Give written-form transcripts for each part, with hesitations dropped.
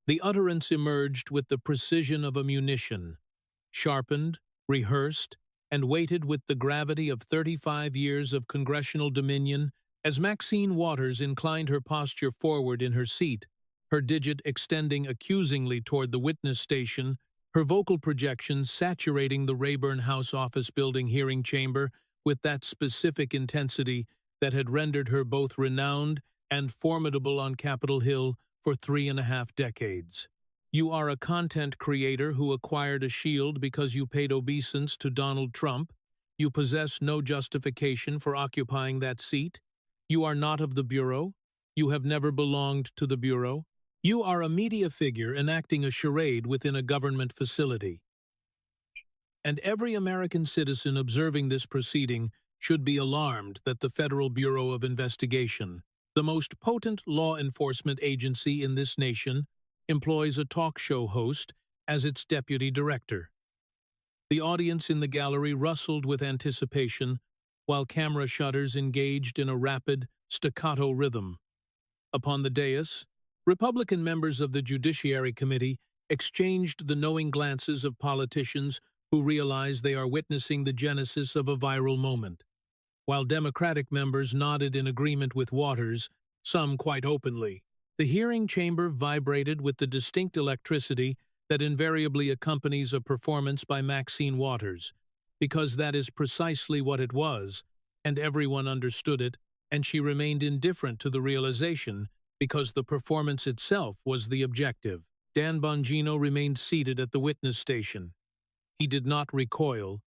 The utterance emerged with the precision of a munition, sharpened, rehearsed, and weighted with the gravity of 35 years of congressional dominion. As Maxine Waters inclined her posture forward in her seat, her digit extending accusingly toward the witness station, her vocal projections saturating the Rayburn House office building hearing chamber with that specific intensity that had rendered her both renowned and formidable on Capitol Hill for 3.5 decades. You are a content creator who acquired a shield because you paid obeisance to Donald Trump. You possess no justification for occupying that seat. You are not of the Bureau. You have never belonged to the Bureau. You are a media figure enacting a charade within a government facility. And every American citizen observing this proceeding should be alarmed that the Federal Bureau of Investigation, the most potent law enforcement agency in this nation, employs a talk show host as its deputy director. The audience in the gallery rustled with anticipation, while camera shutters engaged in a rapid, staccato rhythm. Upon the dais, Republican members of the Judiciary Committee exchanged the knowing glances of politicians who realize they are witnessing the genesis of a viral moment, while Democratic members nodded in agreement with Waters, some quite openly. The hearing chamber vibrated with the distinct electricity that invariably accompanies a performance by Maxine Waters, because that is precisely what it was, and everyone understood it, and she remained indifferent to the realization because the performance itself was the objective. Dan Bongino remained seated at the witness station. He did not recoil.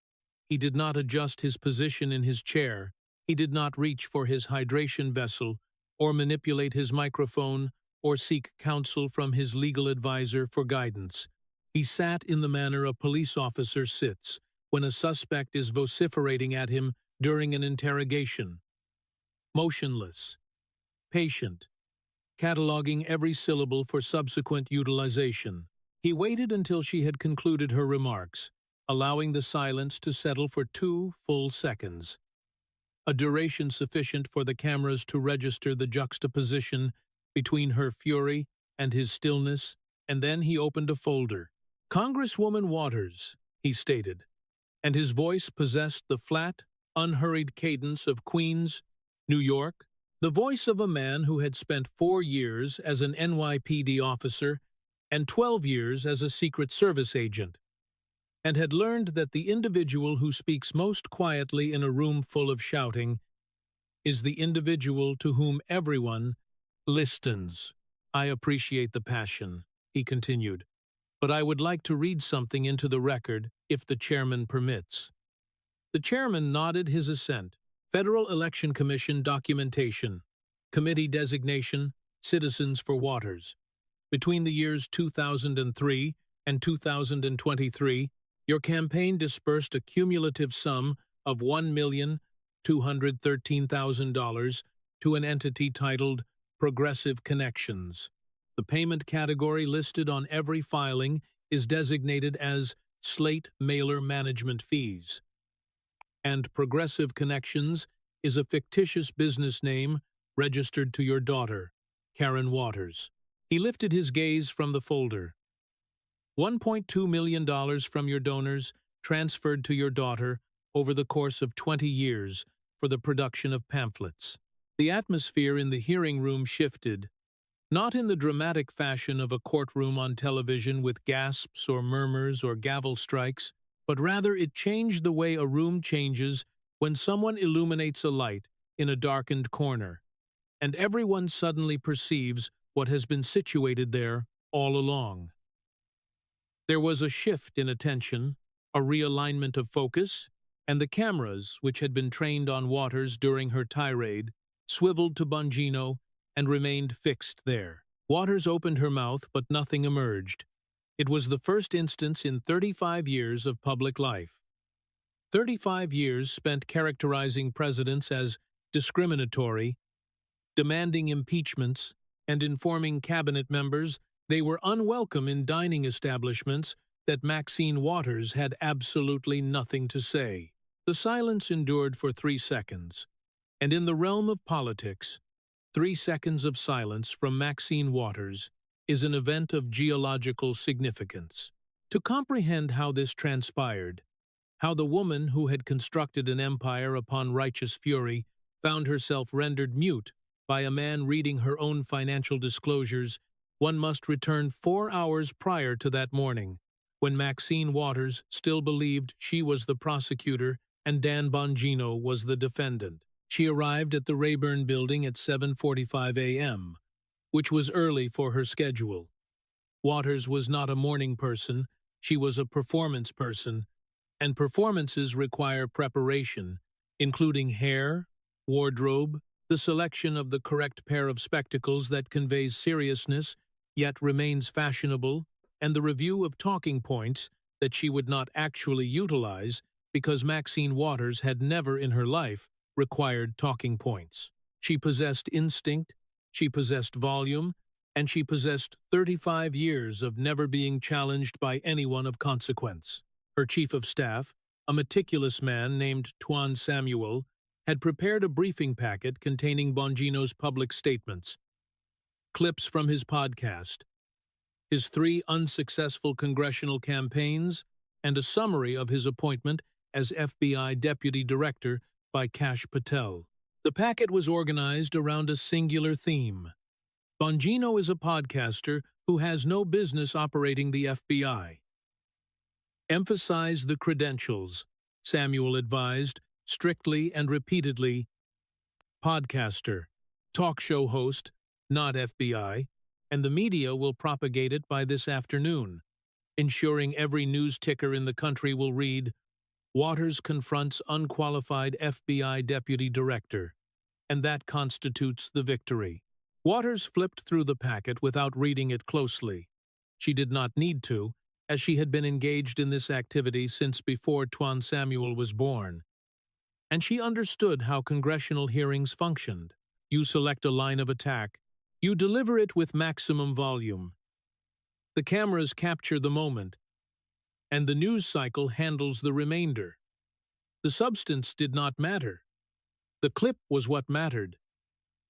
He did not adjust his position in his chair. He did not reach for his hydration vessel, or manipulate his microphone, or seek counsel from his legal advisor for guidance. He sat in the manner a police officer sits when a suspect is vociferating at him during an interrogation. Motionless, patient, cataloging every syllable for subsequent utilization. He waited until she had concluded her remarks, allowing the silence to settle for 2 full seconds, a duration sufficient for the cameras to register the juxtaposition between her fury and his stillness, and then he opened a folder. "Congresswoman Waters," he stated, and his voice possessed the flat, unhurried cadence of Queens, New York, the voice of a man who had spent 4 years as an NYPD officer and 12 years as a Secret Service agent, and had learned that the individual who speaks most quietly in a room full of shouting is the individual to whom everyone listens. "I appreciate the passion," he continued, "but I would like to read something into the record, if the chairman permits." The chairman nodded his assent. Federal Election Commission documentation. Committee designation, Citizens for Waters. Between the years 2003 and 2023, your campaign disbursed a cumulative sum of $1,213,000 to an entity titled Progressive Connections. The payment category listed on every filing is designated as Slate Mailer Management Fees. And Progressive Connections is a fictitious business name registered to your daughter, Karen Waters. He lifted his gaze from the folder. $1.2 million from your donors transferred to your daughter over the course of 20 years for the production of pamphlets. The atmosphere in the hearing room shifted, not in the dramatic fashion of a courtroom on television with gasps or murmurs or gavel strikes, but rather it changed the way a room changes when someone illuminates a light in a darkened corner, and everyone suddenly perceives what has been situated there all along. There was a shift in attention, a realignment of focus, and the cameras, which had been trained on Waters during her tirade, swiveled to Bongino and remained fixed there. Waters opened her mouth, but nothing emerged. It was the first instance in 35 years of public life. 35 years spent characterizing presidents as discriminatory, demanding impeachments, and informing cabinet members they were unwelcome in dining establishments that Maxine Waters had absolutely nothing to say. The silence endured for 3 seconds, and in the realm of politics, 3 seconds of silence from Maxine Waters is an event of geological significance. To comprehend how this transpired, how the woman who had constructed an empire upon righteous fury found herself rendered mute by a man reading her own financial disclosures, one must return 4 hours prior to that morning, when Maxine Waters still believed she was the prosecutor and Dan Bongino was the defendant. She arrived at the Rayburn building at 7:45 a.m., which was early for her schedule. Waters was not a morning person, she was a performance person, and performances require preparation, including hair, wardrobe, the selection of the correct pair of spectacles that conveys seriousness yet remains fashionable, and the review of talking points that she would not actually utilize because Maxine Waters had never in her life required talking points. She possessed instinct, she possessed volume, and she possessed 35 years of never being challenged by anyone of consequence. Her chief of staff, a meticulous man named Tuan Samuel, had prepared a briefing packet containing Bongino's public statements, clips from his podcast, his 3 unsuccessful congressional campaigns, and a summary of his appointment as FBI Deputy Director by Kash Patel. The packet was organized around a singular theme. Bongino is a podcaster who has no business operating the FBI. Emphasize the credentials, Samuel advised, strictly and repeatedly. Podcaster, talk show host, not FBI, and the media will propagate it by this afternoon, ensuring every news ticker in the country will read, Waters confronts unqualified FBI Deputy Director, and that constitutes the victory. Waters flipped through the packet without reading it closely. She did not need to, as she had been engaged in this activity since before Tuan Samuel was born. And she understood how congressional hearings functioned. You select a line of attack. You deliver it with maximum volume. The cameras capture the moment, and the news cycle handles the remainder. The substance did not matter. The clip was what mattered.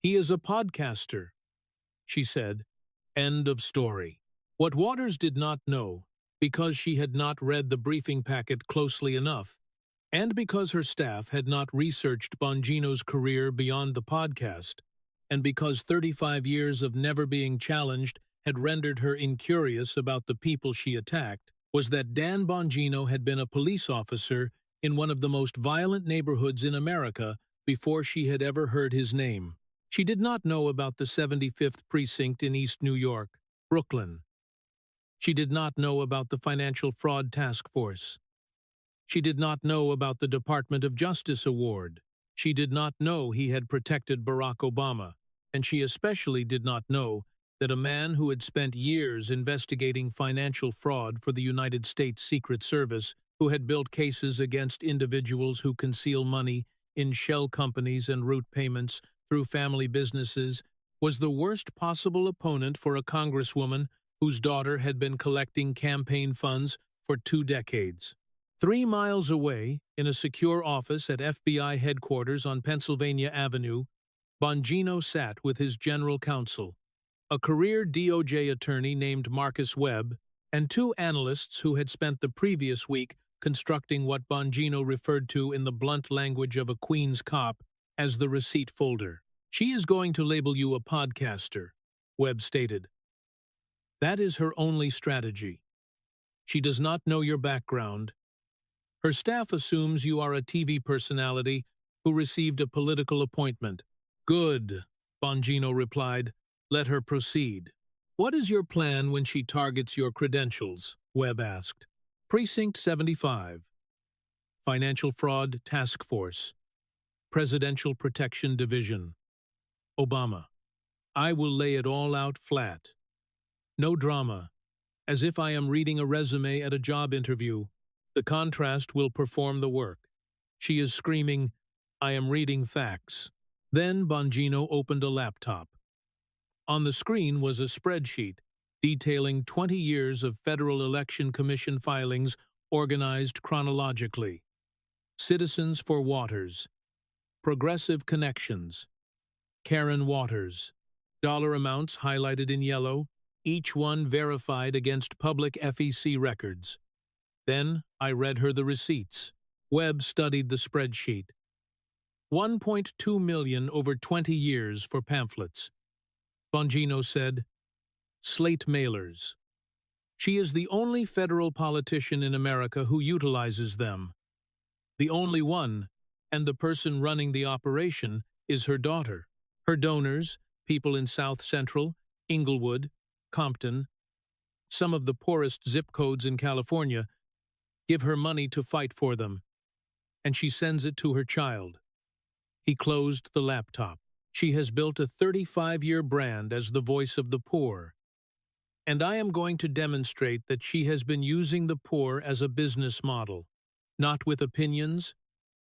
He is a podcaster, she said. End of story. What Waters did not know, because she had not read the briefing packet closely enough, and because her staff had not researched Bongino's career beyond the podcast, and because 35 years of never being challenged had rendered her incurious about the people she attacked, was that Dan Bongino had been a police officer in one of the most violent neighborhoods in America before she had ever heard his name. She did not know about the 75th Precinct in East New York, Brooklyn. She did not know about the Financial Fraud Task Force. She did not know about the Department of Justice Award. She did not know he had protected Barack Obama, and she especially did not know that a man who had spent years investigating financial fraud for the United States Secret Service, who had built cases against individuals who conceal money in shell companies and route payments through family businesses, was the worst possible opponent for a congresswoman whose daughter had been collecting campaign funds for 2 decades. 3 miles away, in a secure office at FBI headquarters on Pennsylvania Avenue, Bongino sat with his general counsel, a career DOJ attorney named Marcus Webb, and 2 analysts who had spent the previous week constructing what Bongino referred to in the blunt language of a Queen's cop as the receipt folder. She is going to label you a podcaster, Webb stated. That is her only strategy. She does not know your background. Her staff assumes you are a TV personality who received a political appointment. Good, Bongino replied. Let her proceed. What is your plan when she targets your credentials? Webb asked. Precinct 75. Financial Fraud Task Force. Presidential Protection Division. Obama. I will lay it all out flat. No drama. As if I am reading a resume at a job interview. The contrast will perform the work. She is screaming, I am reading facts. Then Bongino opened a laptop. On the screen was a spreadsheet detailing 20 years of Federal Election Commission filings organized chronologically. Citizens for Waters. Progressive Connections. Karen Waters. Dollar amounts highlighted in yellow. each one verified against public FEC records. Then I read her the receipts. Webb studied the spreadsheet. 1.2 million over 20 years for pamphlets. Bongino said, slate mailers. She is the only federal politician in America who utilizes them. The only one, and the person running the operation, is her daughter. Her donors, people in South Central, Inglewood, Compton, some of the poorest zip codes in California, give her money to fight for them, and she sends it to her child. He closed the laptop. She has built a 35-year brand as the voice of the poor, and I am going to demonstrate that she has been using the poor as a business model, not with opinions,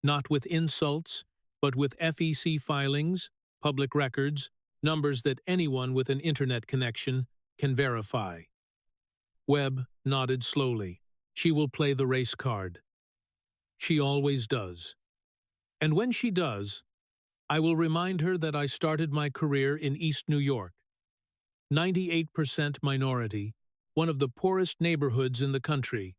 not with insults, but with FEC filings, public records, numbers that anyone with an internet connection can verify. Webb nodded slowly. She will play the race card. She always does. And when she does, I will remind her that I started my career in East New York, 98% minority, one of the poorest neighborhoods in the country,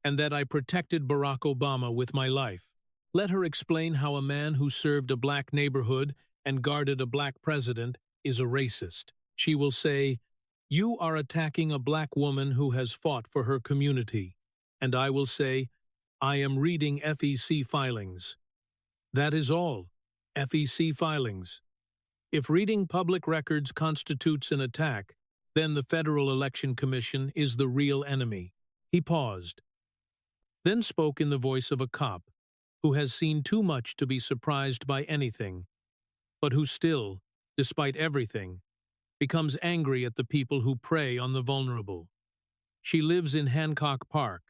and that I protected Barack Obama with my life. Let her explain how a man who served a black neighborhood and guarded a black president is a racist. She will say, you are attacking a black woman who has fought for her community. And I will say, I am reading FEC filings. That is all. FEC filings. If reading public records constitutes an attack, then the Federal Election Commission is the real enemy. He paused, then spoke in the voice of a cop who has seen too much to be surprised by anything, but who still, despite everything, becomes angry at the people who prey on the vulnerable. She lives in Hancock Park,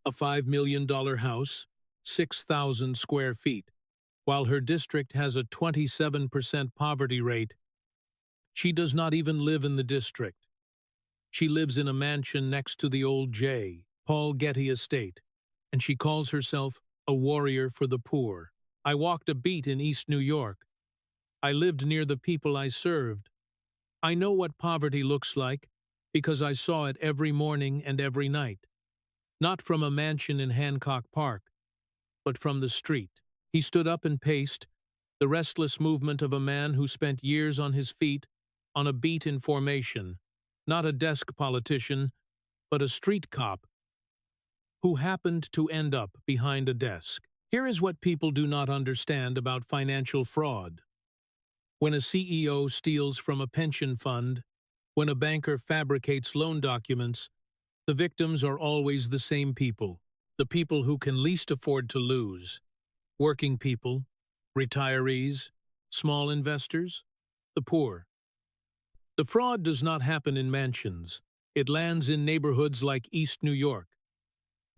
a $5 million house, 6,000 square feet. While her district has a 27% poverty rate, she does not even live in the district. She lives in a mansion next to the old J. Paul Getty estate, and she calls herself a warrior for the poor. I walked a beat in East New York. I lived near the people I served. I know what poverty looks like because I saw it every morning and every night. Not from a mansion in Hancock Park, but from the street. He stood up and paced, the restless movement of a man who spent years on his feet, on a beat in formation, not a desk politician, but a street cop who happened to end up behind a desk. Here is what people do not understand about financial fraud. When a CEO steals from a pension fund, when a banker fabricates loan documents, the victims are always the same people, the people who can least afford to lose. Working people, retirees, small investors, the poor. The fraud does not happen in mansions. It lands in neighborhoods like East New York,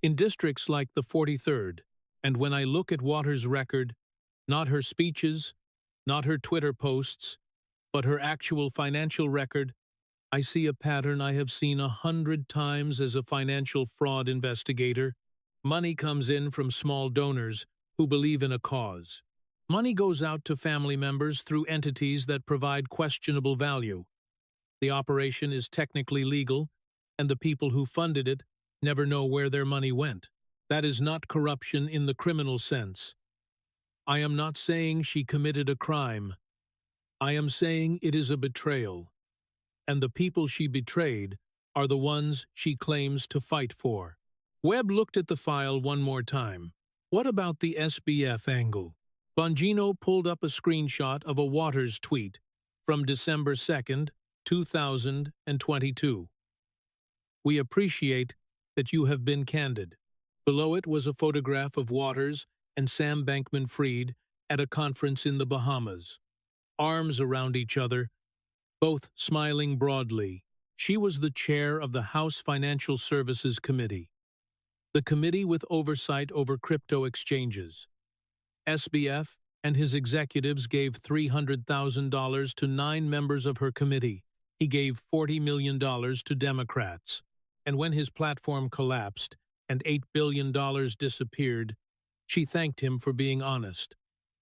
in districts like the 43rd, and when I look at Waters' record, not her speeches, not her Twitter posts, but her actual financial record, I see a pattern I have seen 100 times as a financial fraud investigator. Money comes in from small donors who believe in a cause. Money goes out to family members through entities that provide questionable value. The operation is technically legal, and the people who funded it never know where their money went. That is not corruption in the criminal sense. I am not saying she committed a crime. I am saying it is a betrayal. And the people she betrayed are the ones she claims to fight for. Webb looked at the file one more time. What about the SBF angle? Bongino pulled up a screenshot of a Waters tweet from December 2nd, 2022. We appreciate that you have been candid. Below it was a photograph of Waters and Sam Bankman-Fried at a conference in the Bahamas, arms around each other, both smiling broadly. She was the chair of the House Financial Services Committee, the committee with oversight over crypto exchanges. SBF and his executives gave $300,000 to 9 members of her committee. He gave $40 million to Democrats. And when his platform collapsed and $8 billion disappeared, she thanked him for being honest.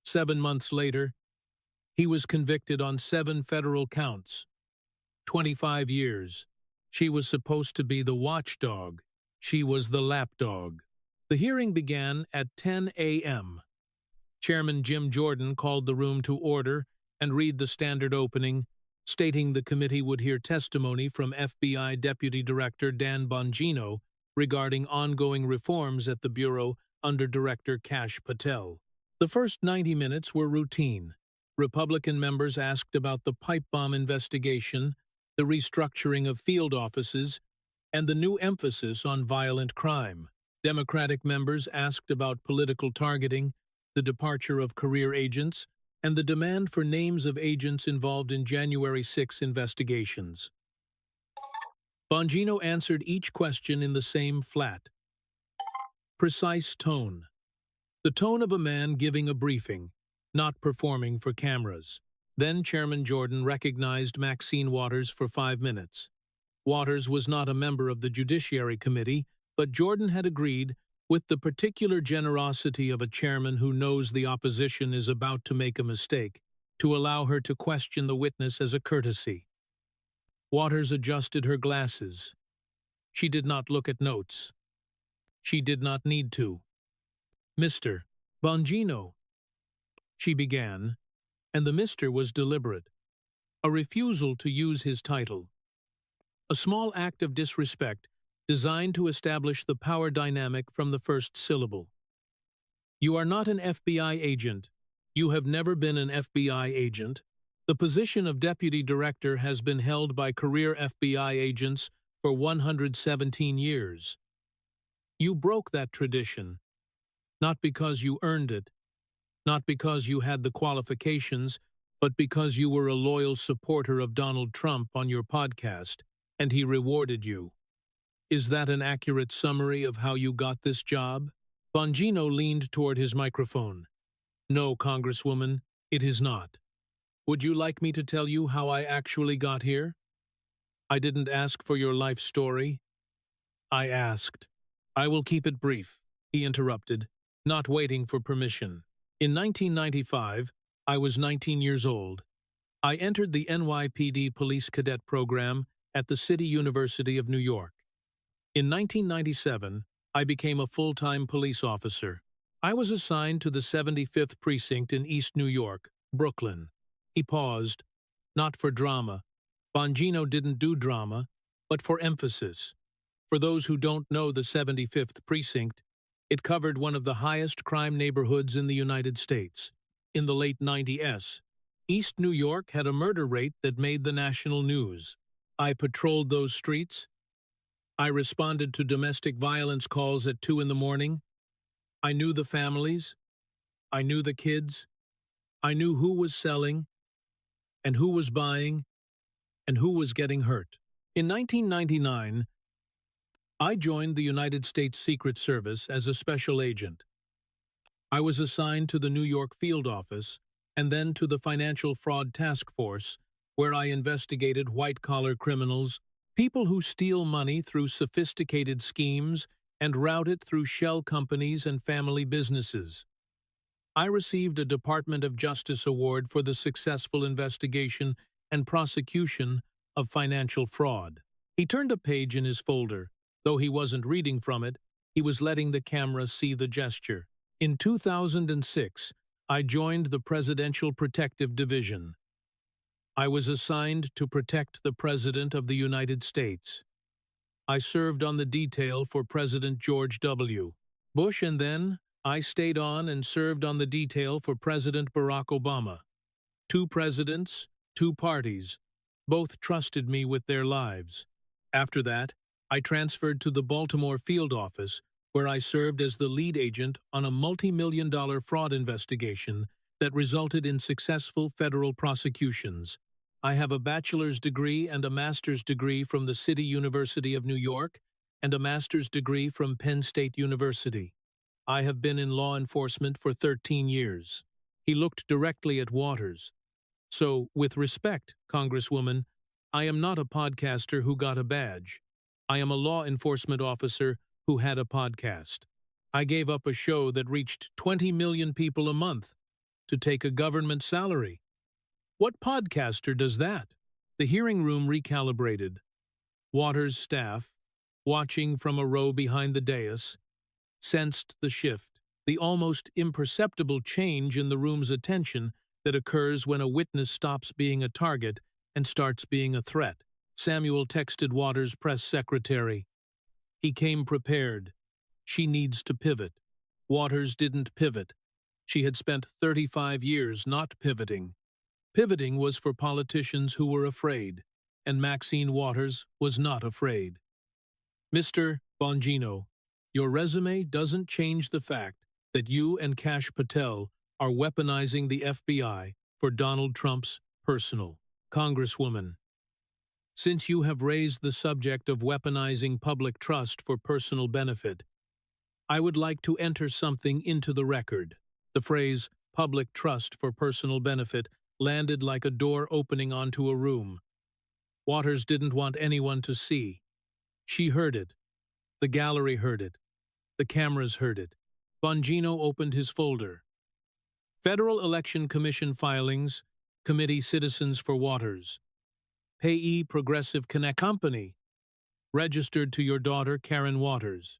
7 months later, he was convicted on 7 federal counts. 25 years. She was supposed to be the watchdog. She was the lapdog. The hearing began at 10 a.m. Chairman Jim Jordan called the room to order and read the standard opening, stating the committee would hear testimony from FBI Deputy Director Dan Bongino regarding ongoing reforms at the Bureau under Director Kash Patel. The first 90 minutes were routine. Republican members asked about the pipe bomb investigation, the restructuring of field offices, and the new emphasis on violent crime. Democratic members asked about political targeting, the departure of career agents, and the demand for names of agents involved in January 6 investigations. Bongino answered each question in the same flat, precise tone. The tone of a man giving a briefing, not performing for cameras. Then Chairman Jordan recognized Maxine Waters for 5 minutes. Waters was not a member of the Judiciary Committee, but Jordan had agreed, with the particular generosity of a chairman who knows the opposition is about to make a mistake, to allow her to question the witness as a courtesy. Waters adjusted her glasses. She did not look at notes. She did not need to. "Mr. Bongino," she began, and the Mr. was deliberate. A refusal to use his title. A small act of disrespect designed to establish the power dynamic from the first syllable. "You are not an FBI agent. You have never been an FBI agent. The position of Deputy Director has been held by career FBI agents for 117 years. You broke that tradition, not because you earned it, not because you had the qualifications, but because you were a loyal supporter of Donald Trump on your podcast, and he rewarded you. Is that an accurate summary of how you got this job?" Bongino leaned toward his microphone. "No, Congresswoman, it is not. Would you like me to tell you how I actually got here? I didn't ask for your life story. I asked." "I will keep it brief," he interrupted, not waiting for permission. "In 1995, I was 19 years old. I entered the NYPD Police Cadet Program at the City University of New York. In 1997, I became a full-time police officer. I was assigned to the 75th Precinct in East New York, Brooklyn." He paused. "Not for drama. Bongino didn't do drama, but for emphasis. For those who don't know the 75th Precinct, it covered one of the highest crime neighborhoods in the United States. In the late 90s, East New York had a murder rate that made the national news. I patrolled those streets. I responded to domestic violence calls at 2 in the morning. I knew the families. I knew the kids. I knew who was selling, and who was buying, and who was getting hurt. In 1999, I joined the United States Secret Service as a special agent. I was assigned to the New York field office and then to the Financial Fraud Task Force, where I investigated white-collar criminals, people who steal money through sophisticated schemes and route it through shell companies and family businesses. I received a Department of Justice Award for the successful investigation and prosecution of financial fraud. He turned a page in his folder. Though he wasn't reading from it, he was letting the camera see the gesture. In 2006, I joined the Presidential Protective Division. I was assigned to protect the President of the United States. I served on the detail for President George W. Bush, and then I stayed on and served on the detail for President Barack Obama. 2 presidents, 2 parties. Both trusted me with their lives. After that, I transferred to the Baltimore field office, where I served as the lead agent on a multi-million-dollar fraud investigation that resulted in successful federal prosecutions. I have a bachelor's degree and a master's degree from the City University of New York and a master's degree from Penn State University. I have been in law enforcement for 13 years. He looked directly at Waters. "So, with respect, Congresswoman, I am not a podcaster who got a badge. I am a law enforcement officer who had a podcast. I gave up a show that reached 20 million people a month to take a government salary. What podcaster does that?" The hearing room recalibrated. Waters' staff, watching from a row behind the dais, sensed the shift, the almost imperceptible change in the room's attention that occurs when a witness stops being a target and starts being a threat. Samuel texted Waters' press secretary. He came prepared. She needs to pivot. Waters didn't pivot. She had spent 35 years not pivoting. Pivoting was for politicians who were afraid, and Maxine Waters was not afraid. Mr. Bongino, your resume doesn't change the fact that you and Kash Patel are weaponizing the FBI for Donald Trump's personal. Congresswoman, since you have raised the subject of weaponizing public trust for personal benefit, I would like to enter something into the record. The phrase, public trust for personal benefit, landed like a door opening onto a room. Waters didn't want anyone to see. She heard it. The gallery heard it. The cameras heard it. Bongino opened his folder. Federal Election Commission filings, Committee Citizens for Waters. Payee Progressive Connect Company. Registered to your daughter, Karen Waters.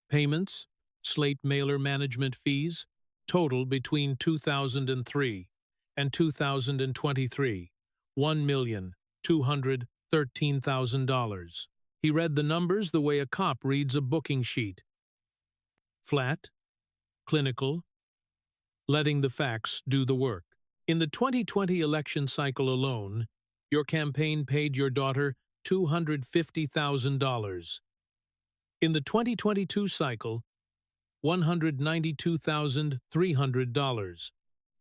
Payments, Slate mailer management fees, total between 2003 and 2023, $1,213,000. He read the numbers the way a cop reads a booking sheet. Flat, clinical, letting the facts do the work. In the 2020 election cycle alone, your campaign paid your daughter $250,000. In the 2022 cycle, $192,300.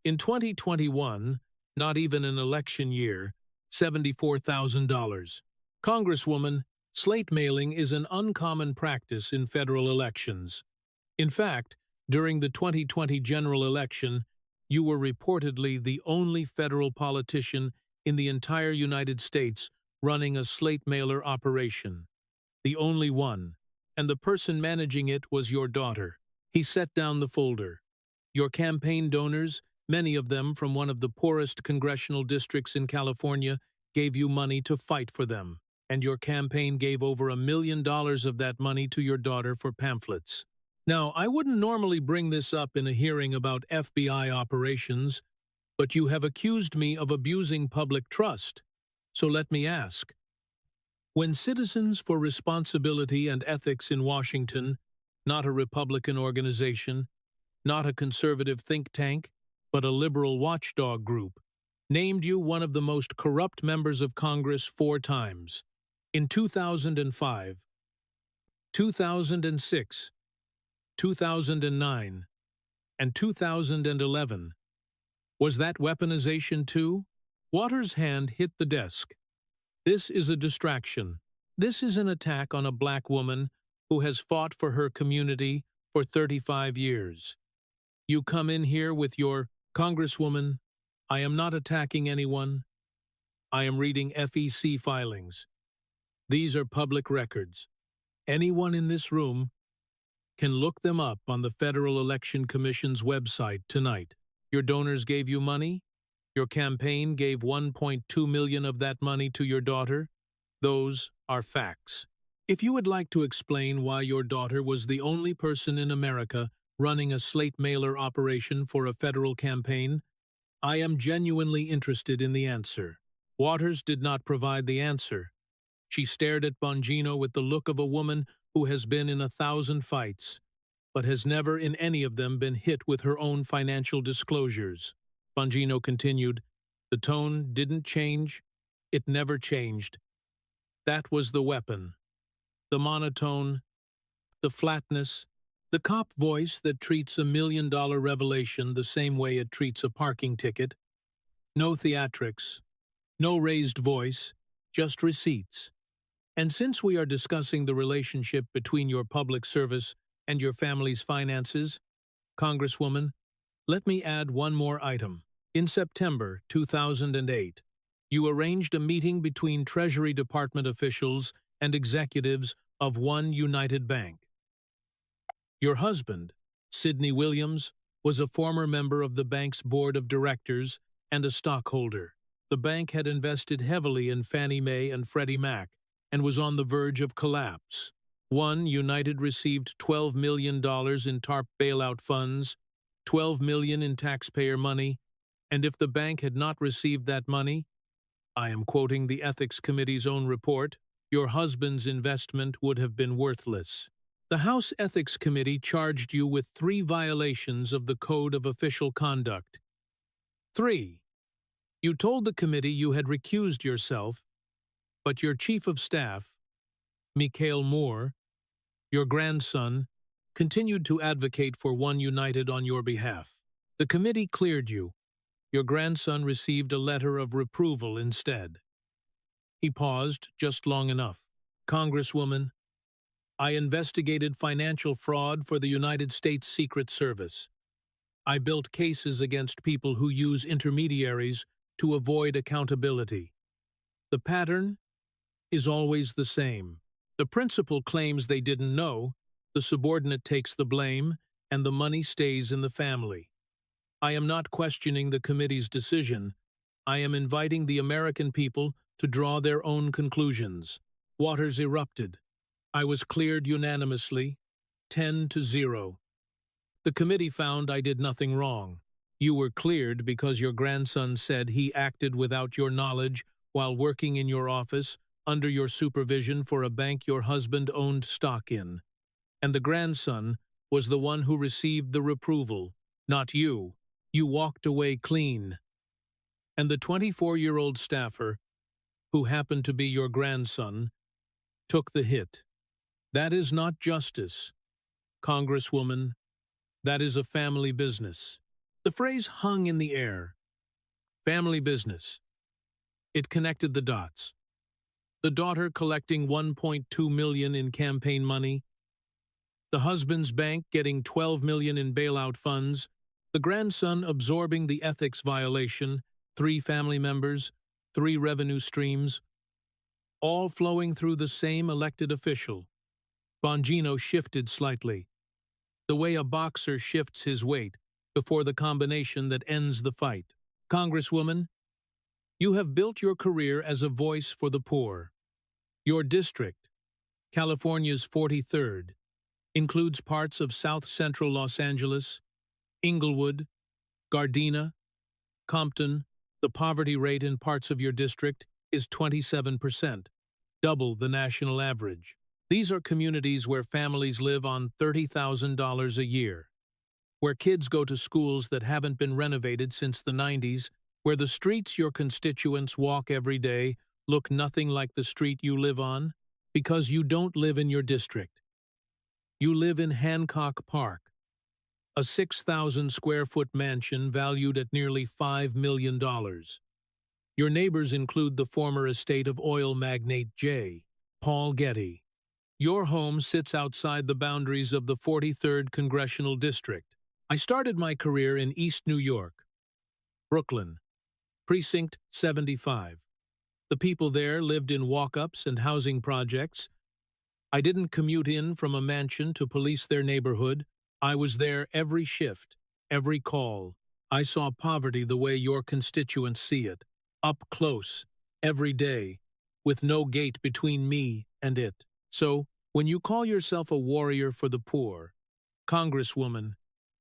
In 2021, not even an election year, $74,000. Congresswoman, slate mailing is an uncommon practice in federal elections. In fact, during the 2020 general election, you were reportedly the only federal politician in the entire United States running a slate mailer operation. The only one, and the person managing it was your daughter. He set down the folder. Your campaign donors, many of them from one of the poorest congressional districts in California, gave you money to fight for them, and your campaign gave over $1 million of that money to your daughter for pamphlets. Now, I wouldn't normally bring this up in a hearing about FBI operations, but you have accused me of abusing public trust. So let me ask. When Citizens for Responsibility and Ethics in Washington, not a Republican organization, not a conservative think tank, but a liberal watchdog group, named you one of the most corrupt members of Congress 4 times, in 2005, 2006, 2009, and 2011. Was that weaponization too? Waters' hand hit the desk. This is a distraction. This is an attack on a black woman who has fought for her community for 35 years. You come in here with your Congresswoman. I am not attacking anyone. I am reading FEC filings. These are public records. Anyone in this room can look them up on the Federal Election Commission's website tonight. Your donors gave you money? Your campaign gave $1.2 million of that money to your daughter? Those are facts. If you would like to explain why your daughter was the only person in America running a slate mailer operation for a federal campaign, I am genuinely interested in the answer. Waters did not provide the answer. She stared at Bongino with the look of a woman who has been in 1,000 fights, but has never in any of them been hit with her own financial disclosures. Bongino continued, the tone didn't change. It never changed. That was the weapon. The monotone, the flatness, the cop voice that treats $1 million revelation the same way it treats a parking ticket. No theatrics, no raised voice, just receipts. And since we are discussing the relationship between your public service and your family's finances, Congresswoman, let me add one more item. In September 2008, you arranged a meeting between Treasury Department officials and executives of One United Bank. Your husband, Sidney Williams, was a former member of the bank's board of directors and a stockholder. The bank had invested heavily in Fannie Mae and Freddie Mac, and was on the verge of collapse. One, United received $12 million in TARP bailout funds, $12 million in taxpayer money, and if the bank had not received that money, I am quoting the Ethics Committee's own report, your husband's investment would have been worthless. The House Ethics Committee charged you with 3 violations of the Code of Official Conduct. 3. You told the committee you had recused yourself, but your Chief of Staff, Mikhail Moore, your grandson, continued to advocate for One United on your behalf. The committee cleared you. Your grandson received a letter of reproval instead. He paused just long enough. Congresswoman, I investigated financial fraud for the United States Secret Service. I built cases against people who use intermediaries to avoid accountability. The pattern is always the same. The principal claims they didn't know, the subordinate takes the blame, and the money stays in the family. I am not questioning the committee's decision. I am inviting the American people to draw their own conclusions. Waters erupted. I was cleared unanimously, 10-0. The committee found I did nothing wrong. You were cleared because your grandson said he acted without your knowledge while working in your office under your supervision for a bank your husband owned stock in. And the grandson was the one who received the reproval, not you. You walked away clean. And the 24-year-old staffer, who happened to be your grandson, took the hit. That is not justice, Congresswoman. That is a family business. The phrase hung in the air. Family business. It connected the dots. The daughter collecting $1.2 million in campaign money, the husband's bank getting $12 million in bailout funds, the grandson absorbing the ethics violation, 3 family members, 3 revenue streams, all flowing through the same elected official. Bongino shifted slightly, the way a boxer shifts his weight before the combination that ends the fight. Congresswoman, you have built your career as a voice for the poor. Your district, California's 43rd, includes parts of South Central Los Angeles, Inglewood, Gardena, Compton. The poverty rate in parts of your district is 27%, double the national average. These are communities where families live on $30,000 a year, where kids go to schools that haven't been renovated since the 90s, where the streets your constituents walk every day look nothing like the street you live on, because you don't live in your district. You live in Hancock Park, a 6,000-square-foot mansion valued at nearly $5 million. Your neighbors include the former estate of oil magnate J. Paul Getty. Your home sits outside the boundaries of the 43rd Congressional District. I started my career in East New York, Brooklyn, Precinct 75. The people there lived in walk-ups and housing projects. I didn't commute in from a mansion to police their neighborhood. I was there every shift, every call. I saw poverty the way your constituents see it, up close, every day, with no gate between me and it. So, when you call yourself a warrior for the poor, Congresswoman,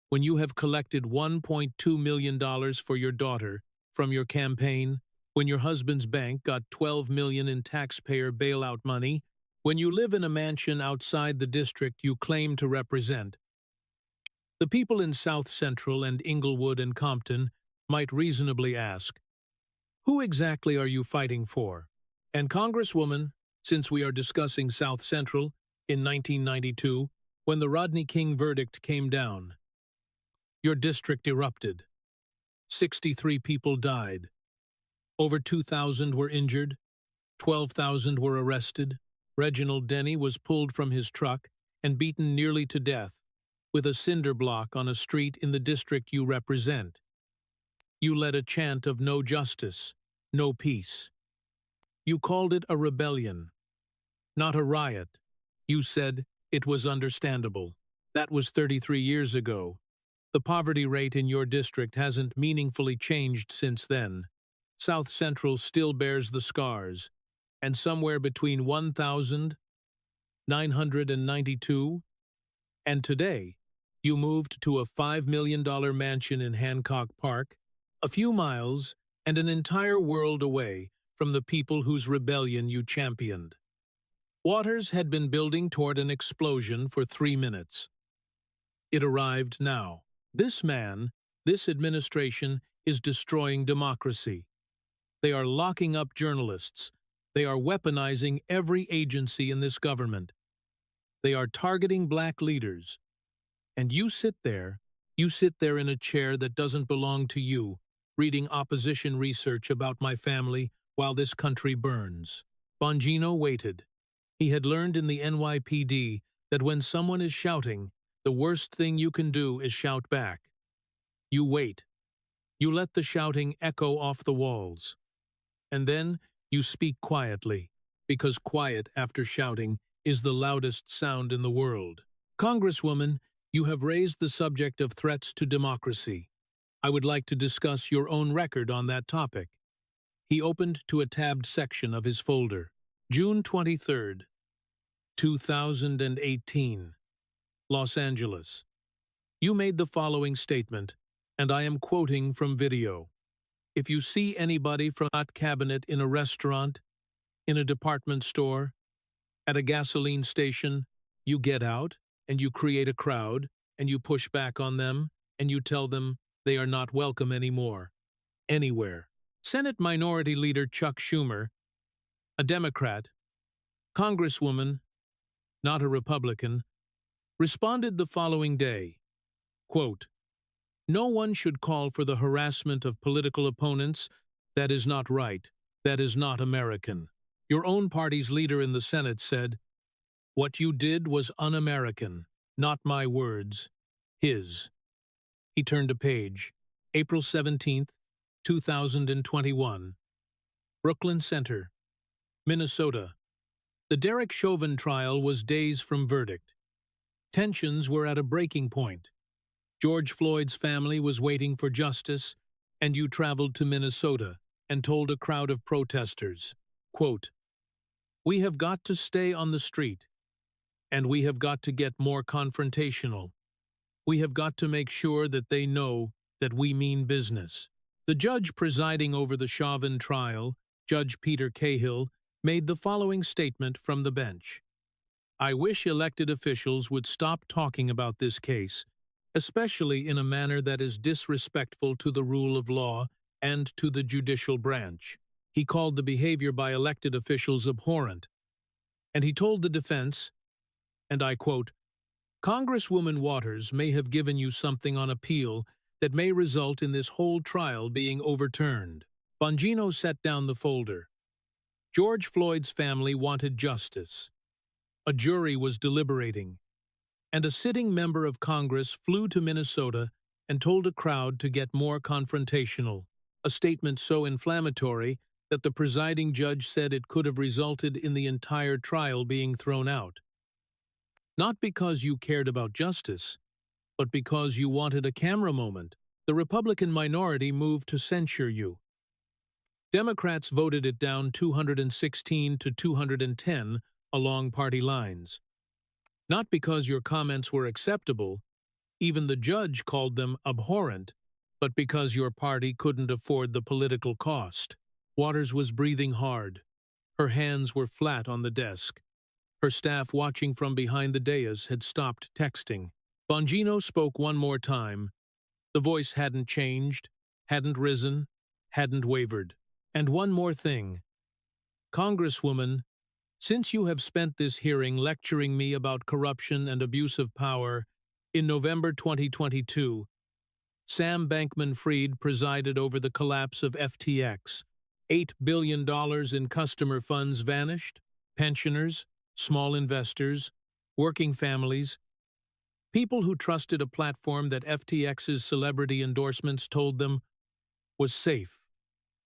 when you have collected $1.2 million for your daughter from your campaign, when your husband's bank got $12 million in taxpayer bailout money, when you live in a mansion outside the district you claim to represent, the people in South Central and Inglewood and Compton might reasonably ask, who exactly are you fighting for? And Congresswoman, since we are discussing South Central, in 1992, when the Rodney King verdict came down, your district erupted. 63 people died. Over 2,000 were injured. 12,000 were arrested. Reginald Denny was pulled from his truck and beaten nearly to death with a cinder block on a street in the district you represent. You led a chant of no justice, no peace. You called it a rebellion, not a riot. You said it was understandable. That was 33 years ago. The poverty rate in your district hasn't meaningfully changed since then. South Central still bears the scars, and somewhere between 1,992 and today, you moved to a $5 million mansion in Hancock Park, a few miles and an entire world away from the people whose rebellion you championed. Waters had been building toward an explosion for 3 minutes. It arrived now. This man, this administration, is destroying democracy. They are locking up journalists. They are weaponizing every agency in this government. They are targeting black leaders. And you sit there in a chair that doesn't belong to you, reading opposition research about my family while this country burns. Bongino waited. He had learned in the NYPD that when someone is shouting, the worst thing you can do is shout back. You wait. You let the shouting echo off the walls. And then you speak quietly, because quiet after shouting is the loudest sound in the world. Congresswoman, you have raised the subject of threats to democracy. I would like to discuss your own record on that topic. He opened to a tabbed section of his folder. June 23, 2018. Los Angeles. You made the following statement, and I am quoting from video. If you see anybody from that cabinet in a restaurant, in a department store, at a gasoline station, you get out and you create a crowd and you push back on them and you tell them they are not welcome anymore, anywhere. Senate Minority Leader Chuck Schumer, a Democrat, Congresswoman, not a Republican, responded the following day, quote, "No one should call for the harassment of political opponents. That is not right. That is not American." Your own party's leader in the Senate said, "What you did was un-American, not my words, his." He turned a page. April 17, 2021. Brooklyn Center, Minnesota. The Derek Chauvin trial was days from verdict. Tensions were at a breaking point. George Floyd's family was waiting for justice, and you traveled to Minnesota and told a crowd of protesters, quote, "We have got to stay on the street, and we have got to get more confrontational. We have got to make sure that they know that we mean business." The judge presiding over the Chauvin trial, Judge Peter Cahill, made the following statement from the bench. "I wish elected officials would stop talking about this case, especially in a manner that is disrespectful to the rule of law and to the judicial branch." He called the behavior by elected officials abhorrent, and he told the defense, and I quote, "Congresswoman Waters may have given you something on appeal that may result in this whole trial being overturned." Bongino set down the folder. George Floyd's family wanted justice. A jury was deliberating, and a sitting member of Congress flew to Minnesota and told a crowd to get more confrontational, a statement so inflammatory that the presiding judge said it could have resulted in the entire trial being thrown out. Not because you cared about justice, but because you wanted a camera moment, the Republican minority moved to censure you. Democrats voted it down 216 to 210 along party lines. Not because your comments were acceptable, even the judge called them abhorrent, but because your party couldn't afford the political cost. Waters was breathing hard. Her hands were flat on the desk. Her staff watching from behind the dais had stopped texting. Bongino spoke one more time. The voice hadn't changed, hadn't risen, hadn't wavered. "And one more thing. Congresswoman, since you have spent this hearing lecturing me about corruption and abuse of power, in November 2022, Sam Bankman-Fried presided over the collapse of FTX. $8 billion in customer funds vanished, pensioners, small investors, working families, people who trusted a platform that FTX's celebrity endorsements told them was safe.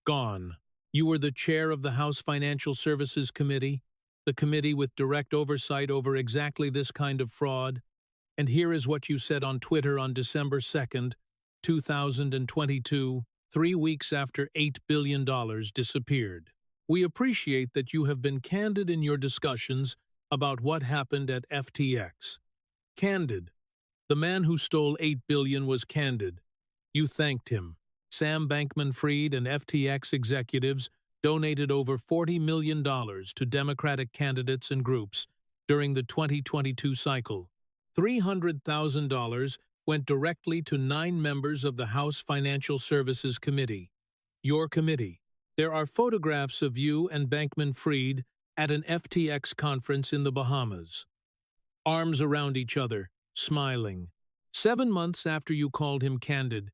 Gone. You were the chair of the House Financial Services Committee, the committee with direct oversight over exactly this kind of fraud, and here is what you said on Twitter on December 2, 2022, 3 weeks after $8 billion disappeared. We appreciate that you have been candid in your discussions about what happened at FTX. Candid. The man who stole $8 billion was candid. You thanked him. Sam Bankman-Fried and FTX executives donated over $40 million to Democratic candidates and groups during the 2022 cycle. $300,000 went directly to 9 members of the House Financial Services Committee. Your committee. There are photographs of you and Bankman-Fried at an FTX conference in the Bahamas. Arms around each other, smiling. 7 months after you called him candid,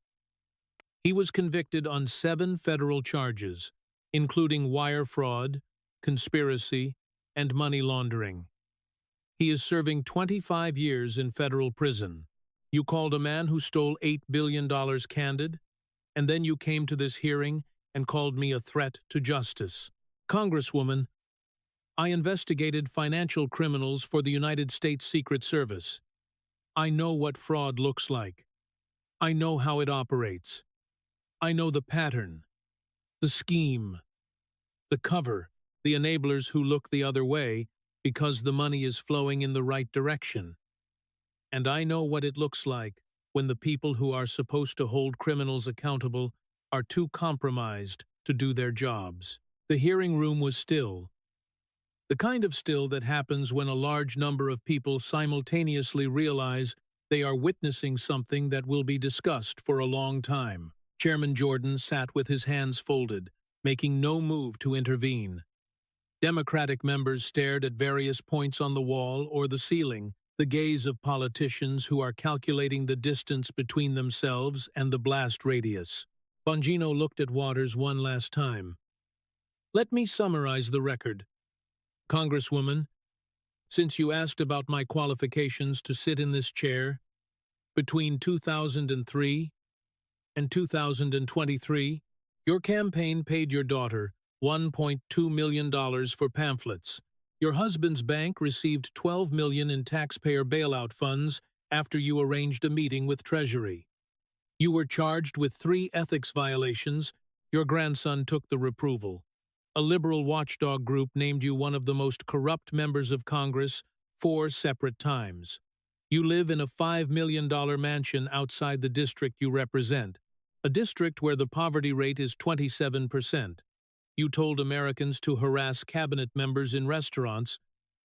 he was convicted on 7 federal charges, including wire fraud, conspiracy, and money laundering. He is serving 25 years in federal prison. You called a man who stole $8 billion candid, and then you came to this hearing and called me a threat to justice. Congresswoman, I investigated financial criminals for the United States Secret Service. I know what fraud looks like. I know how it operates. I know the pattern, the scheme, the cover, the enablers who look the other way because the money is flowing in the right direction. And I know what it looks like when the people who are supposed to hold criminals accountable are too compromised to do their jobs. The hearing room was still. The kind of still that happens when a large number of people simultaneously realize they are witnessing something that will be discussed for a long time. Chairman Jordan sat with his hands folded, making no move to intervene. Democratic members stared at various points on the wall or the ceiling, the gaze of politicians who are calculating the distance between themselves and the blast radius. Bongino looked at Waters one last time. Let me summarize the record. Congresswoman, since you asked about my qualifications to sit in this chair, between 2003 and 2023, your campaign paid your daughter $1.2 million for pamphlets. Your husband's bank received $12 million in taxpayer bailout funds after you arranged a meeting with Treasury. You were charged with 3 ethics violations. Your grandson took the reproval. A liberal watchdog group named you one of the most corrupt members of Congress 4 separate times. You live in a $5 million mansion outside the district you represent, a district where the poverty rate is 27%. You told Americans to harass cabinet members in restaurants.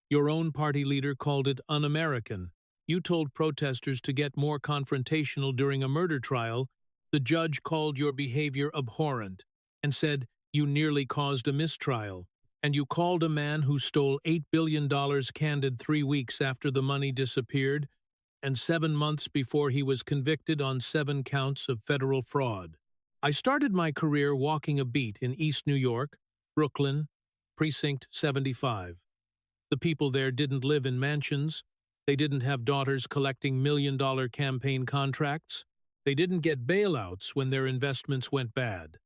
Your own party leader called it un-American. You told protesters to get more confrontational during a murder trial. The judge called your behavior abhorrent and said you nearly caused a mistrial. And you called a man who stole $8 billion candid 3 weeks after the money disappeared and 7 months before he was convicted on 7 counts of federal fraud. I started my career walking a beat in East New York, Brooklyn, Precinct 75. The people there didn't live in mansions. They didn't have daughters collecting million-dollar campaign contracts. They didn't get bailouts when their investments went bad.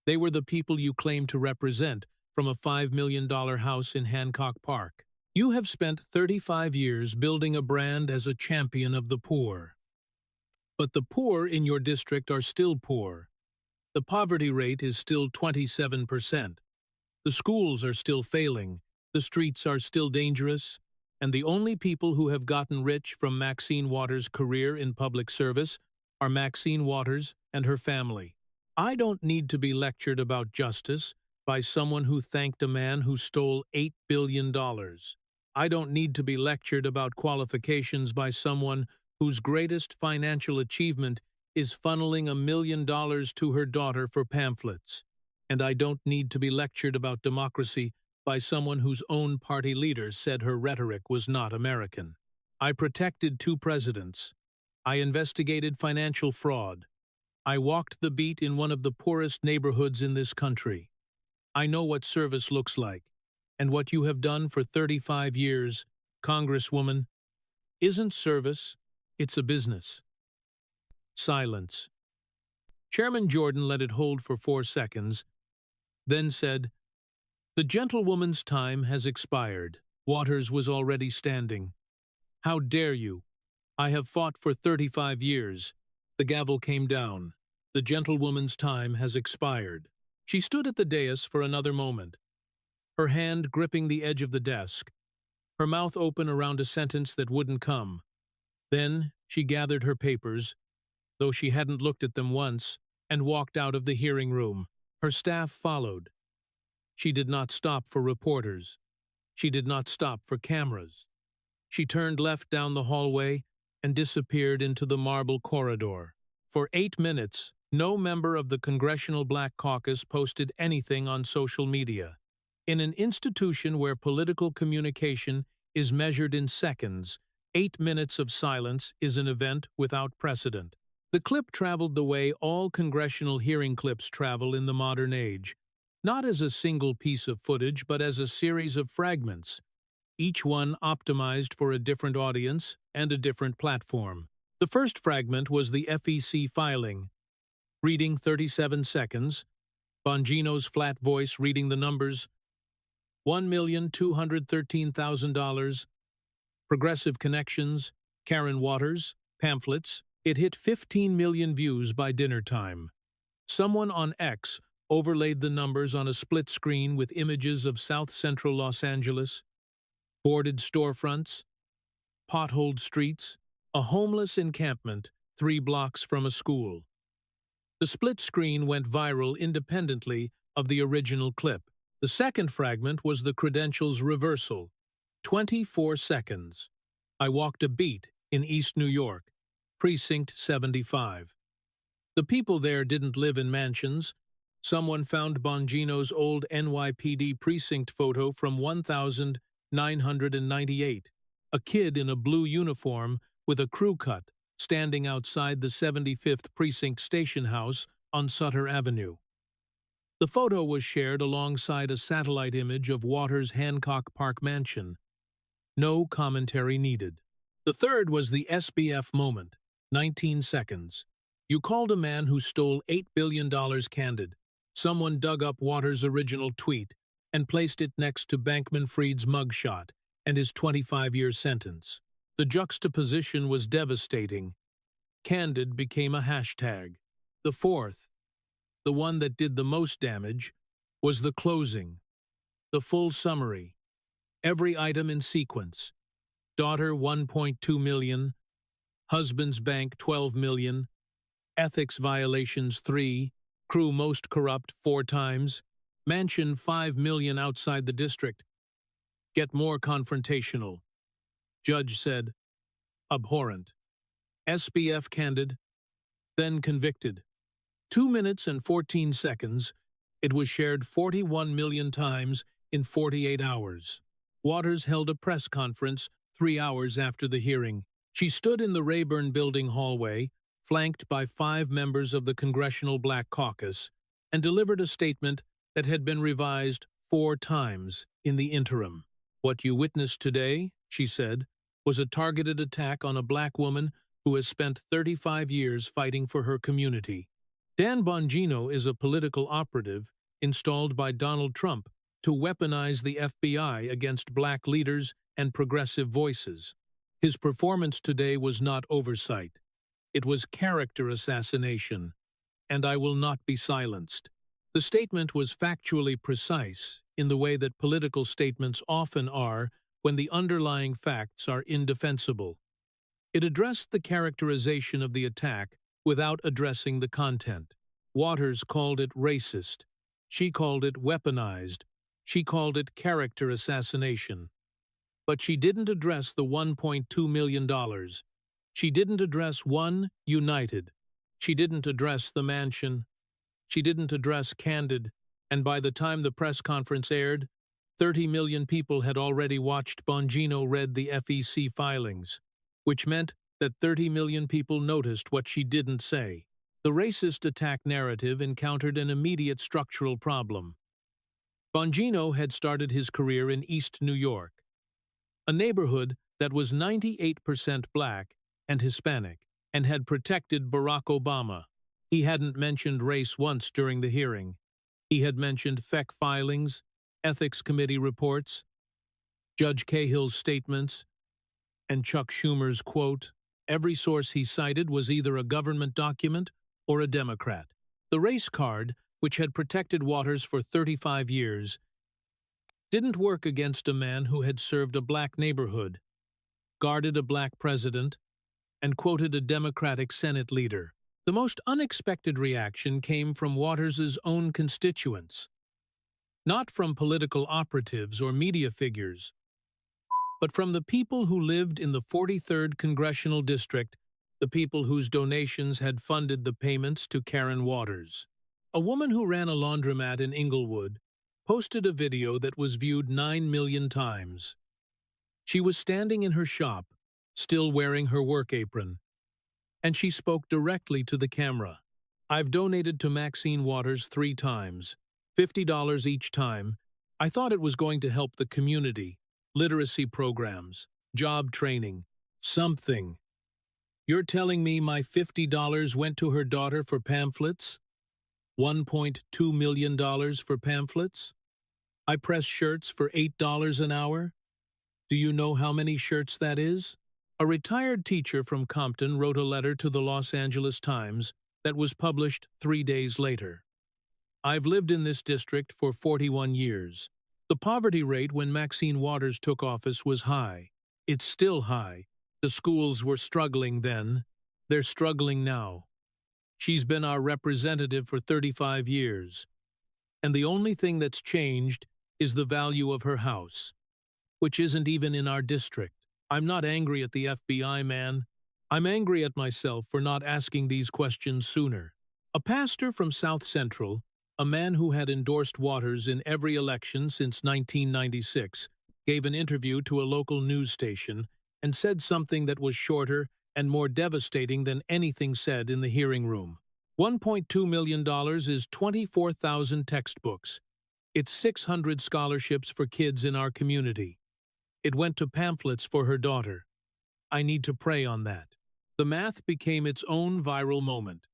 They were the people you claim to represent from a $5 million house in Hancock Park. You have spent 35 years building a brand as a champion of the poor. But the poor in your district are still poor. The poverty rate is still 27%. The schools are still failing, the streets are still dangerous, and the only people who have gotten rich from Maxine Waters' career in public service are Maxine Waters and her family. I don't need to be lectured about justice by someone who thanked a man who stole $8 billion. I don't need to be lectured about qualifications by someone whose greatest financial achievement is funneling $1 million to her daughter for pamphlets. And I don't need to be lectured about democracy by someone whose own party leader said her rhetoric was not American. I protected 2 presidents. I investigated financial fraud. I walked the beat in one of the poorest neighborhoods in this country. I know what service looks like, and what you have done for 35 years, Congresswoman, isn't service, it's a business. Silence. Chairman Jordan let it hold for 4 seconds, then said, "The gentlewoman's time has expired." Waters was already standing. "How dare you? I have fought for 35 years. The gavel came down. The gentlewoman's time has expired." She stood at the dais for another moment. her hand gripping the edge of the desk, her mouth open around a sentence that wouldn't come. Then she gathered her papers, though she hadn't looked at them once, and walked out of the hearing room. Her staff followed. She did not stop for reporters. She did not stop for cameras. She turned left down the hallway and disappeared into the marble corridor. For 8 minutes, no member of the Congressional Black Caucus posted anything on social media. In an institution where political communication is measured in seconds, 8 minutes of silence is an event without precedent. The clip traveled the way all congressional hearing clips travel in the modern age, not as a single piece of footage but as a series of fragments, each one optimized for a different audience and a different platform. The first fragment was the FEC filing, reading 37 seconds, Bongino's flat voice reading the numbers, $1,213,000, Progressive Connections, Karen Waters, pamphlets. It hit 15 million views by dinner time. Someone on X overlaid the numbers on a split screen with images of South Central Los Angeles, boarded storefronts, potholed streets, a homeless encampment 3 blocks from a school. The split screen went viral independently of the original clip. The second fragment was the credentials reversal, 24 seconds. I walked a beat in East New York, Precinct 75. The people there didn't live in mansions. Someone found Bongino's old NYPD precinct photo from 1998. A kid in a blue uniform with a crew cut standing outside the 75th Precinct Station House on Sutter Avenue. The photo was shared alongside a satellite image of Waters' Hancock Park mansion. No commentary needed. The third was the SBF moment, 19 seconds. You called a man who stole $8 billion candid. Someone dug up Waters' original tweet and placed it next to Bankman-Fried's mugshot and his 25-year sentence. The juxtaposition was devastating. Candid became a hashtag. The fourth, the one that did the most damage, was the closing, the full summary. Every item in sequence. Daughter 1.2 million, husband's bank 12 million, ethics violations 3, crew most corrupt 4 times, mansion 5 million outside the district. Get more confrontational. Judge said, abhorrent. SBF candid, then convicted. 2 minutes and 14 seconds. It was shared 41 million times in 48 hours. Waters held a press conference 3 hours after the hearing. She stood in the Rayburn Building hallway, flanked by 5 members of the Congressional Black Caucus, and delivered a statement that had been revised 4 times in the interim. What you witnessed today, she said, was a targeted attack on a black woman who has spent 35 years fighting for her community. Dan Bongino is a political operative installed by Donald Trump to weaponize the FBI against black leaders and progressive voices. His performance today was not oversight. It was character assassination, and I will not be silenced. The statement was factually precise in the way that political statements often are when the underlying facts are indefensible. It addressed the characterization of the attack without addressing the content. Waters called it racist. She called it weaponized. She called it character assassination. But she didn't address the $1.2 million. She didn't address One United. She didn't address the mansion. She didn't address Candid. And by the time the press conference aired, 30 million people had already watched Bongino read the FEC filings, which meant that 30 million people noticed what she didn't say. The racist attack narrative encountered an immediate structural problem. Bongino had started his career in East New York, a neighborhood that was 98% black and Hispanic, and had protected Barack Obama. He hadn't mentioned race once during the hearing. He had mentioned FEC filings, ethics committee reports, Judge Cahill's statements, and Chuck Schumer's quote. Every source he cited was either a government document or a Democrat. The race card, which had protected Waters for 35 years, didn't work against a man who had served a black neighborhood, guarded a black president, and quoted a Democratic Senate leader. The most unexpected reaction came from Waters' own constituents, not from political operatives or media figures, but from the people who lived in the 43rd Congressional District, the people whose donations had funded the payments to Karen Waters. A woman who ran a laundromat in Inglewood posted a video that was viewed 9 million times. She was standing in her shop, still wearing her work apron, and she spoke directly to the camera. "I've donated to Maxine Waters 3 times, $50 each time. I thought it was going to help the community, literacy programs, job training, something. You're telling me my $50 went to her daughter for pamphlets? $1.2 million for pamphlets? I press shirts for $8 an hour? Do you know how many shirts that is?" A retired teacher from Compton wrote a letter to the Los Angeles Times that was published 3 days later. "I've lived in this district for 41 years. The poverty rate when Maxine Waters took office was high. It's still high. The schools were struggling then. They're struggling now. She's been our representative for 35 years. And the only thing that's changed is the value of her house, which isn't even in our district. I'm not angry at the FBI man. I'm angry at myself for not asking these questions sooner." A pastor from South Central, a man who had endorsed Waters in every election since 1996, gave an interview to a local news station and said something that was shorter and more devastating than anything said in the hearing room. $1.2 million is 24,000 textbooks. It's 600 scholarships for kids in our community. It went to pamphlets for her daughter. I need to pray on that. The math became its own viral moment.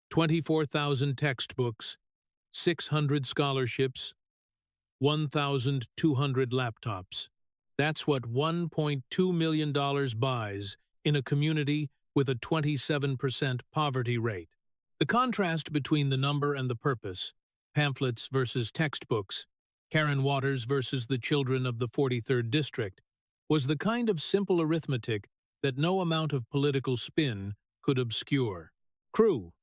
24,000 textbooks, 600 scholarships, 1,200 laptops. That's what $1.2 million buys in a community with a 27% poverty rate. The contrast between the number and the purpose, pamphlets versus textbooks, Karen Waters versus the children of the 43rd District, was the kind of simple arithmetic that no amount of political spin could obscure. Crew,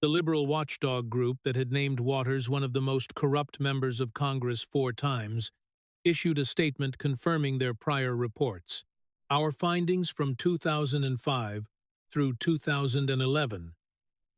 the liberal watchdog group that had named Waters one of the most corrupt members of Congress 4 times, issued a statement confirming their prior reports. Our findings from 2005 through 2011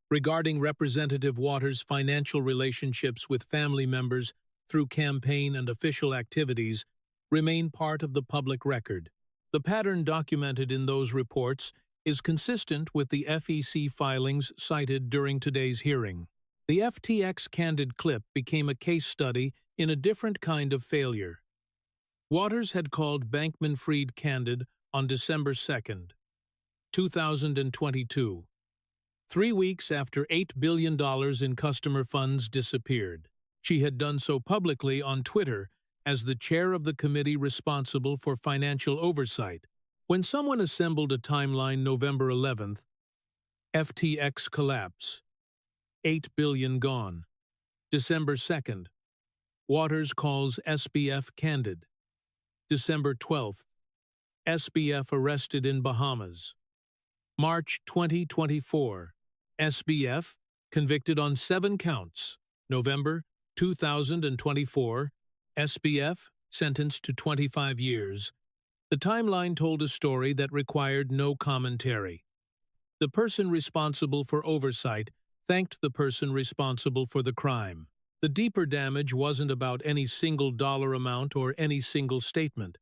regarding Representative Waters' financial relationships with family members through campaign and official activities remain part of the public record. The pattern documented in those reports is consistent with the FEC filings cited during today's hearing. The FTX candid clip became a case study in a different kind of failure. Waters had called Bankman-Fried candid on December 2, 2022, 3 weeks after $8 billion in customer funds disappeared. She had done so publicly on Twitter as the chair of the committee responsible for financial oversight. When someone assembled a timeline November 11th, FTX collapse, $8 billion gone. December 2nd, Waters calls SBF candid. December 12th, SBF arrested in Bahamas. March 2024, SBF convicted on 7 counts. November 2024, SBF sentenced to 25 years. The timeline told a story that required no commentary. The person responsible for oversight thanked the person responsible for the crime. The deeper damage wasn't about any single dollar amount or any single statement.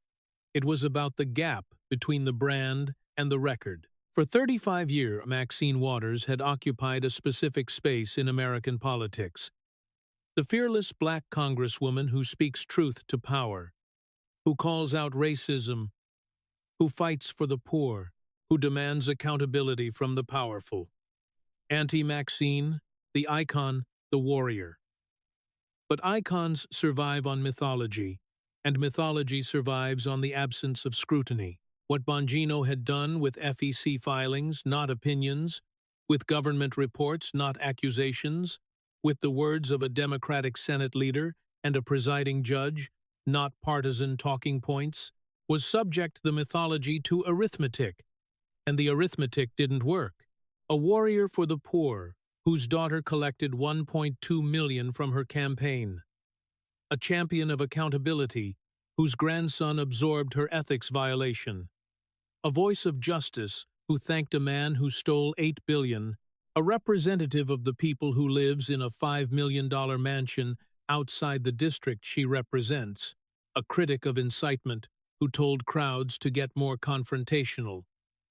It was about the gap between the brand and the record. For 35 years, Maxine Waters had occupied a specific space in American politics. The fearless black congresswoman who speaks truth to power, who calls out racism, who fights for the poor, who demands accountability from the powerful. Auntie Maxine, the icon, the warrior. But icons survive on mythology, and mythology survives on the absence of scrutiny. What Bongino had done with FEC filings, not opinions, with government reports, not accusations, with the words of a Democratic Senate leader and a presiding judge, not partisan talking points, was subject the mythology to arithmetic, and the arithmetic didn't work. A warrior for the poor, whose daughter collected $1.2 million from her campaign. A champion of accountability, whose grandson absorbed her ethics violation. A voice of justice, who thanked a man who stole $8 billion. A representative of the people who lives in a $5 million mansion outside the district she represents. A critic of incitement, who told crowds to get more confrontational.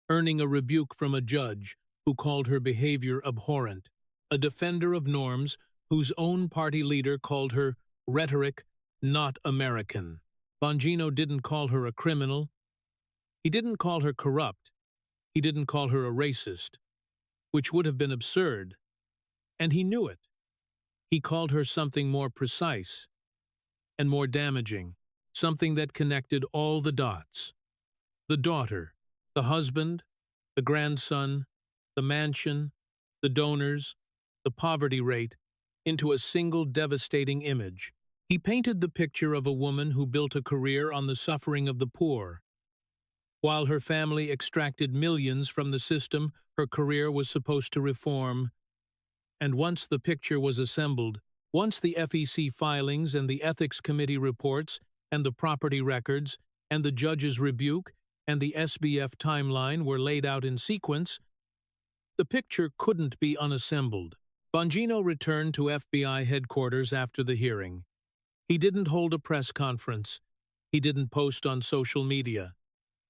Earning a rebuke from a judge, who called her behavior abhorrent. A defender of norms, whose own party leader called her rhetoric not American. Bongino didn't call her a criminal. He didn't call her corrupt. He didn't call her a racist, which would have been absurd, and he knew it. He called her something more precise and more damaging, something that connected all the dots. The daughter, the husband, the grandson, the mansion, the donors, the poverty rate, into a single devastating image. He painted the picture of a woman who built a career on the suffering of the poor. While her family extracted millions from the system her career was supposed to reform. And once the picture was assembled, once the FEC filings and the Ethics Committee reports and the property records and the judge's rebuke and the SBF timeline were laid out in sequence, the picture couldn't be unassembled. Bongino returned to FBI headquarters after the hearing. He didn't hold a press conference. He didn't post on social media.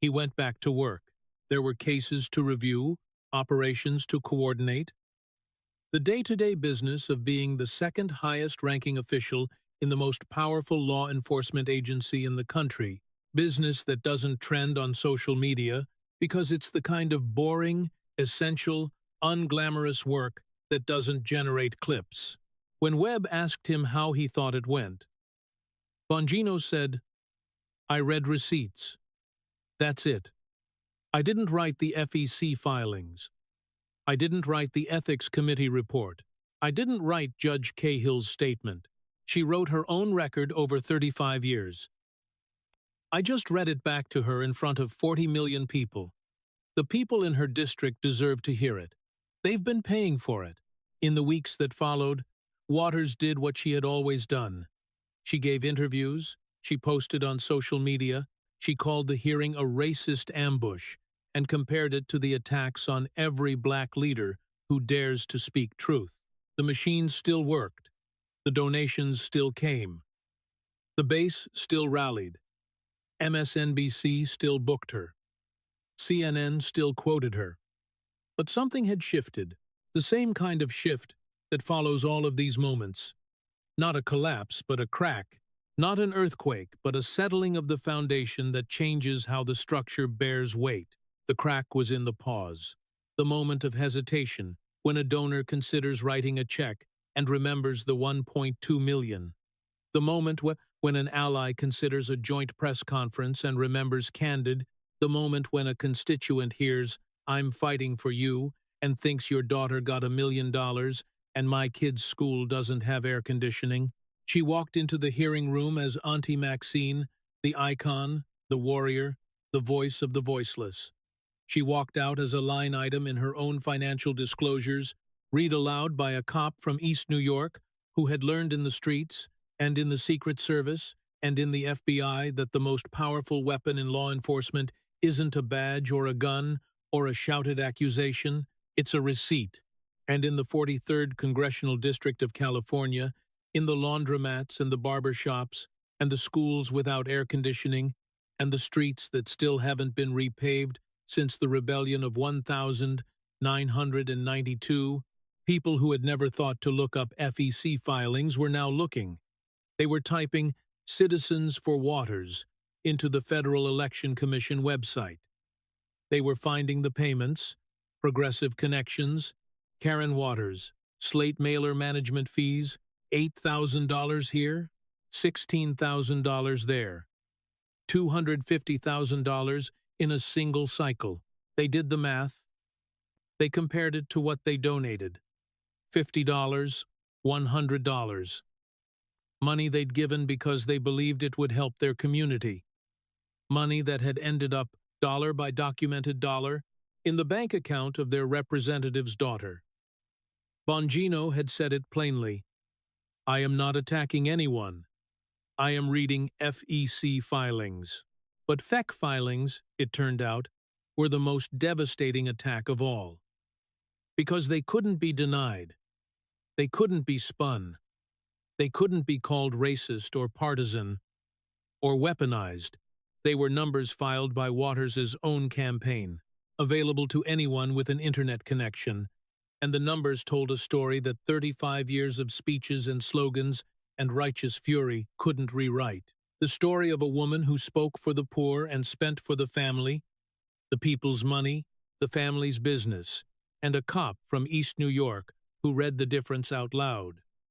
He went back to work. There were cases to review, operations to coordinate. The day-to-day business of being the second highest-ranking official in the most powerful law enforcement agency in the country, business that doesn't trend on social media because it's the kind of boring, essential, unglamorous work that doesn't generate clips. When Webb asked him how he thought it went, Bongino said, "I read receipts. That's it. I didn't write the FEC filings. I didn't write the Ethics Committee report. I didn't write Judge Cahill's statement. She wrote her own record over 35 years. I just read it back to her in front of 40 million people. The people in her district deserve to hear it. They've been paying for it." In the weeks that followed, Waters did what she had always done. She gave interviews, she posted on social media, she called the hearing a racist ambush and compared it to the attacks on every black leader who dares to speak truth. The machine still worked. The donations still came. The base still rallied. MSNBC still booked her. CNN still quoted her. But something had shifted, the same kind of shift that follows all of these moments. Not a collapse, but a crack. Not an earthquake, but a settling of the foundation that changes how the structure bears weight. The crack was in the pause, the moment of hesitation, when a donor considers writing a check and remembers the $1.2 million. The moment when an ally considers a joint press conference and remembers Candid. The moment when a constituent hears, "I'm fighting for you," and thinks your daughter got $1 million and my kid's school doesn't have air conditioning. She walked into the hearing room as Auntie Maxine, the icon, the warrior, the voice of the voiceless. She walked out as a line item in her own financial disclosures, read aloud by a cop from East New York who had learned in the streets and in the Secret Service and in the FBI that the most powerful weapon in law enforcement isn't a badge or a gun or a shouted accusation, it's a receipt. And in the 43rd Congressional District of California, in the laundromats and the barber shops and the schools without air conditioning and the streets that still haven't been repaved since the rebellion of 1992, people who had never thought to look up FEC filings were now looking. They were typing "Citizens for Waters" into the Federal Election Commission website. They were finding the payments, Progressive Connections, Karen Waters, Slate mailer management fees, $8,000 here, $16,000 there, $250,000 in a single cycle. They did the math. They compared it to what they donated. $50, $100. Money they'd given because they believed it would help their community. Money that had ended up, dollar by documented dollar, in the bank account of their representative's daughter. Bongino had said it plainly. I am not attacking anyone. I am reading FEC filings. But FEC filings, it turned out, were the most devastating attack of all. Because they couldn't be denied. They couldn't be spun. They couldn't be called racist or partisan or weaponized. They were numbers filed by Waters' own campaign, available to anyone with an internet connection, and the numbers told a story that 35 years of speeches and slogans and righteous fury couldn't rewrite. The story of a woman who spoke for the poor and spent for the family, the people's money, the family's business, and a cop from East New York who read the difference out loud.